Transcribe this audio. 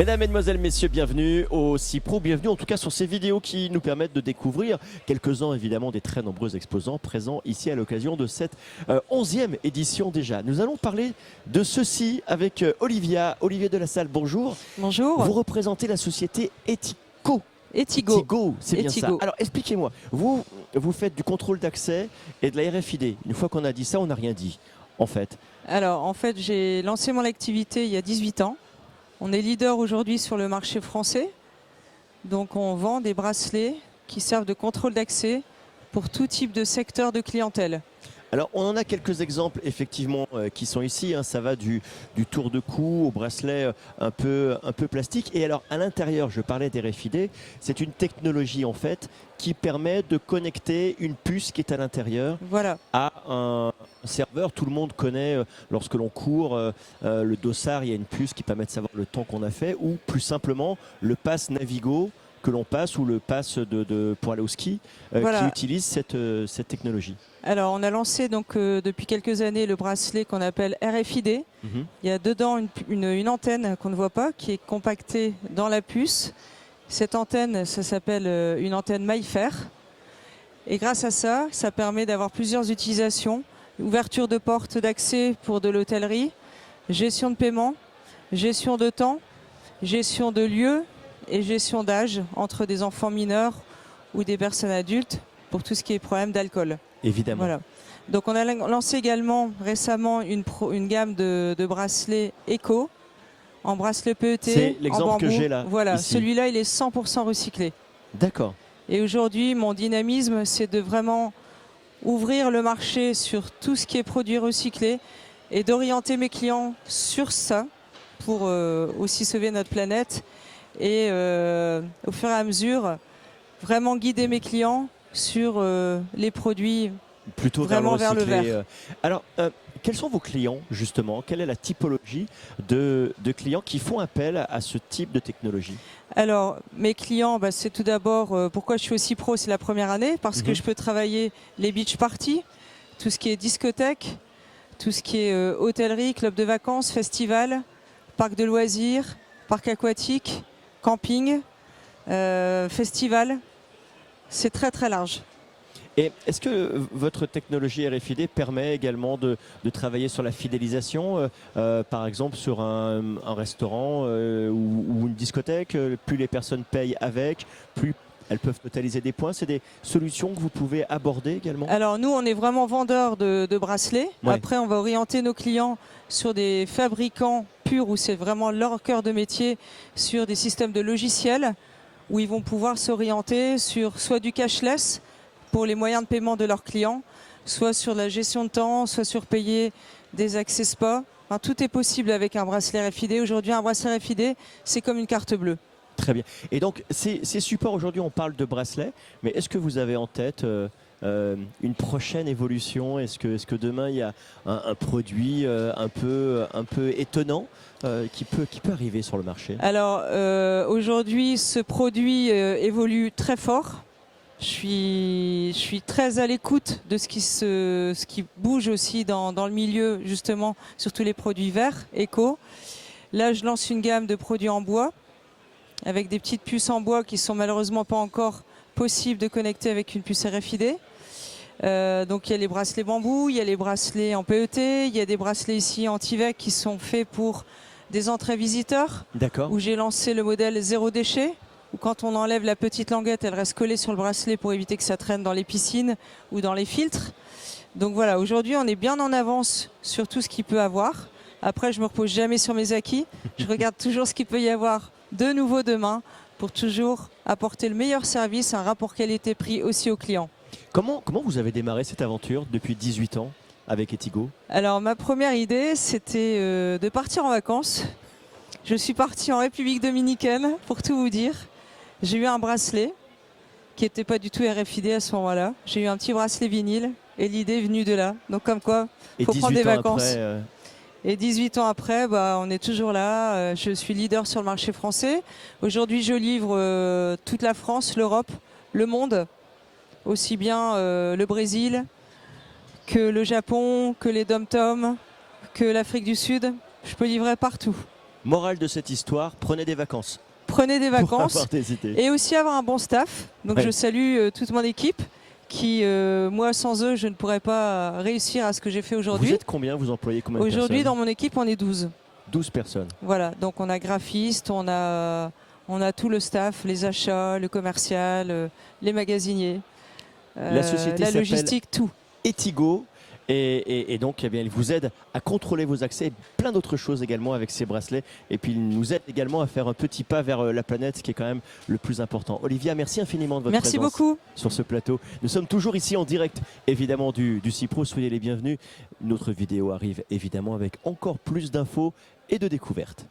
Mesdames, Mesdemoiselles, Messieurs, bienvenue au CIPRO, bienvenue en tout cas sur ces vidéos qui nous permettent de découvrir quelques-uns évidemment des très nombreux exposants présents ici à l'occasion de cette 11e édition déjà. Nous allons parler de ceci avec Olivier de la Salle, bonjour. Bonjour. Vous représentez la société Etigo. Etigo, c'est bien ça. Alors expliquez-moi, vous faites du contrôle d'accès et de la RFID. Une fois qu'on a dit ça, on n'a rien dit en fait. Alors en fait, j'ai lancé mon activité il y a 18 ans. On est leader aujourd'hui sur le marché français. Donc on vend des bracelets qui servent de contrôle d'accès pour tout type de secteur de clientèle. Alors on en a quelques exemples effectivement qui sont ici, hein. Ça va du tour de cou au bracelet un peu plastique. Et alors à l'intérieur, je parlais des RFID, c'est une technologie en fait qui permet de connecter une puce qui est à l'intérieur à un serveur. Tout le monde connaît lorsque l'on court le dossard, il y a une puce qui permet de savoir le temps qu'on a fait, ou plus simplement le pass Navigo que l'on passe, ou le pass pour aller au ski qui utilise cette technologie. Alors on a lancé donc depuis quelques années le bracelet qu'on appelle RFID. Il y a dedans une antenne qu'on ne voit pas qui est compactée dans la puce. Cette antenne, ça s'appelle une antenne MyFair. Et grâce à ça, ça permet d'avoir plusieurs utilisations. Ouverture de portes d'accès pour de l'hôtellerie, gestion de paiement, gestion de temps, gestion de lieu et gestion d'âge entre des enfants mineurs ou des personnes adultes pour tout ce qui est problème d'alcool. Évidemment. Voilà. Donc on a lancé également récemment une gamme de bracelets éco en bracelet PET. C'est l'exemple que j'ai là. Voilà, celui-là il est 100% recyclé. D'accord. Et aujourd'hui mon dynamisme c'est de vraiment ouvrir le marché sur tout ce qui est produit recyclé et d'orienter mes clients sur ça pour aussi sauver notre planète et au fur et à mesure vraiment guider mes clients sur les produits plutôt vraiment vers le vert. Alors, quels sont vos clients justement? Quelle est la typologie de clients qui font appel à ce type de technologie? Alors, mes clients, c'est tout d'abord, pourquoi je suis aussi pro, c'est la première année, parce que je peux travailler les beach parties, tout ce qui est discothèque, tout ce qui est hôtellerie, club de vacances, festival, parc de loisirs, parc aquatique, camping, festival. C'est très très large. Et est-ce que votre technologie RFID permet également de travailler sur la fidélisation, par exemple sur un restaurant ou une discothèque? Plus les personnes payent avec, plus elles peuvent totaliser des points. C'est des solutions que vous pouvez aborder également? Alors nous, on est vraiment vendeurs de bracelets. Ouais. Après, on va orienter nos clients sur des fabricants purs où c'est vraiment leur cœur de métier, sur des systèmes de logiciels où ils vont pouvoir s'orienter sur soit du cashless pour les moyens de paiement de leurs clients, soit sur la gestion de temps, soit sur payer des accès spa. Enfin, tout est possible avec un bracelet RFID. Aujourd'hui, un bracelet RFID, c'est comme une carte bleue. Très bien. Et donc, ces supports, aujourd'hui, on parle de bracelets, mais est-ce que vous avez en tête une prochaine évolution? Est-ce que demain, il y a un produit un peu étonnant qui peut arriver sur le marché? Alors, aujourd'hui, ce produit évolue très fort. Je suis très à l'écoute de ce qui bouge aussi dans le milieu, justement, sur tous les produits verts, éco. Là, je lance une gamme de produits en bois, avec des petites puces en bois qui sont malheureusement pas encore possibles de connecter avec une puce RFID. Donc il y a les bracelets bambou, il y a les bracelets en PET, il y a des bracelets ici anti-vec qui sont faits pour des entrées visiteurs. D'accord. Où j'ai lancé le modèle zéro déchet, où quand on enlève la petite languette, elle reste collée sur le bracelet pour éviter que ça traîne dans les piscines ou dans les filtres. Donc voilà, aujourd'hui on est bien en avance sur tout ce qu'il peut avoir. Après, je me repose jamais sur mes acquis. Je regarde toujours ce qu'il peut y avoir de nouveau demain pour toujours apporter le meilleur service, un rapport qualité-prix aussi aux clients. Comment vous avez démarré cette aventure depuis 18 ans avec Etigo? Alors, ma première idée, c'était de partir en vacances. Je suis partie en République dominicaine, pour tout vous dire. J'ai eu un bracelet qui n'était pas du tout RFID à ce moment-là. J'ai eu un petit bracelet vinyle et l'idée est venue de là. Donc comme quoi, il faut prendre des vacances. Après, Et 18 ans après, on est toujours là. Je suis leader sur le marché français. Aujourd'hui, je livre toute la France, l'Europe, le monde, aussi bien le Brésil que le Japon, que les Dom-Tom, que l'Afrique du Sud. Je peux livrer partout. Morale de cette histoire, prenez des vacances. Prenez des Pour vacances avoir des idées. et aussi avoir un bon staff. Donc Ouais. je salue toute mon équipe qui, moi sans eux, je ne pourrais pas réussir à ce que j'ai fait Vous aujourd'hui. êtes combien? Vous employez combien de Aujourd'hui, dans personnes? mon équipe, on est 12. 12 personnes. Voilà, donc on a graphiste, on a tout le staff, les achats, le commercial, les magasiniers, La société la s'appelle logistique, tout. Etigo. Et donc, eh bien, il vous aide à contrôler vos accès et plein d'autres choses également avec ces bracelets. Et puis, il nous aide également à faire un petit pas vers la planète, ce qui est quand même le plus important. Olivia, merci infiniment de votre Merci présence beaucoup. sur ce plateau. Nous sommes toujours ici en direct, évidemment, du CIPRO. Soyez les bienvenus. Une autre vidéo arrive, évidemment, avec encore plus d'infos et de découvertes.